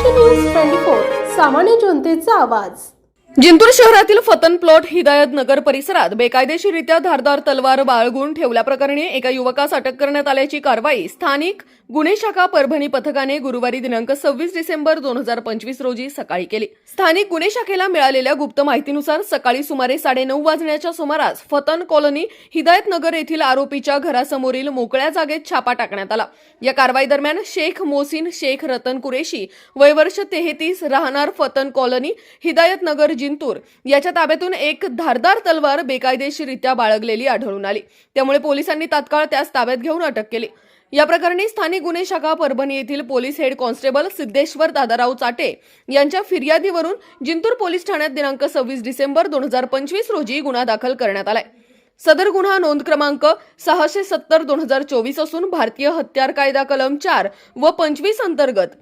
Maharashtra news 24 सामान्य जनतेचा आवाज। जिंतूर शहरातील फतन प्लॉट हिदायत नगर परिसरात बेकायदेशीररित्या धारदार तलवार बाळगून ठेवल्याप्रकरणी एका युवकास अटक करण्यात आल्याची कारवाई स्थानिक गुन्हे शाखा परभणी पथकाने गुरुवारी दिनांक 26 डिसेंबर 2025 रोजी सकाळी केली। स्थानिक गुन्हे शाखेला मिळालेल्या गुप्त माहितीनुसार सकाळी सुमारे 9:30 वाजण्याच्या सुमारास फतन कॉलनी हिदायत नगर येथील आरोपीच्या घरासमोरील मोकळ्या जागेत छापा टाकण्यात आला। या कारवाई दरम्यान शेख मोहसिन शेख रतन कुरेशी वय वर्ष 33 राहणार फतन कॉलनी हिदायत नगर जिंतूर याच्या ताब्यातून एक धारदार तलवार बेकायदेशीररित्या बाळगलेली आढळून आली। त्यामुळे पोलिसांनी तात्काळ त्यास ताब्यात घेऊन अटक केली। या प्रकरणी स्थानिक गुन्हे शाखा परभणी येथील police head constable Siddheshwar Dadarao Chate यांच्या फिर्यादीवरून जिंतूर पोलीस ठाण्यात दिनांक 26 डिसेंबर 2025 रोजी गुन्हा दाखल करण्यात आलाय। सदर गुन्हा नोंद क्रमांक 670/2024 असून भारतीय हत्यार कायदा कलम 4 व 25 अंतर्गत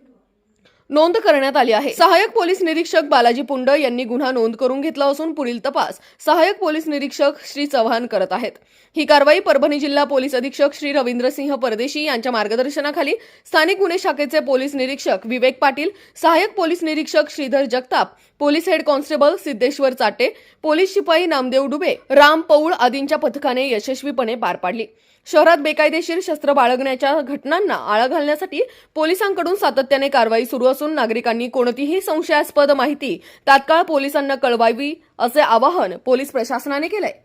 नोंद करण्यात आली आहे। सहाय्यक पोलीस निरीक्षक बालाजी पुंड यांनी गुन्हा नोंद करून घेतला असून पुढील तपास सहाय्यक पोलीस निरीक्षक श्री चव्हाण करत आहेत। ही कारवाई परभणी जिल्हा पोलीस अधीक्षक श्री रवींद्रसिंह परदेशी यांच्या मार्गदर्शनाखाली स्थानिक गुन्हे शाखेचे पोलीस निरीक्षक विवेक पाटील, सहाय्यक पोलीस निरीक्षक Shridhar Jagtap, police head constable Siddheshwar Chate, police शिपाई नामदेव डुबे, राम पौळ आदींच्या पथकाने यशस्वीपणे पार पाडली। शहरात बेकायदेशीर शस्त्र बाळगण्याच्या घटनांना आळा घालण्यासाठी पोलिसांकडून सातत्याने कारवाई सुरू असून नागरिकांनी कोणतीही संशयास्पद माहिती तात्काळ पोलिसांना कळवावी असे आवाहन पोलीस प्रशासनाने केले।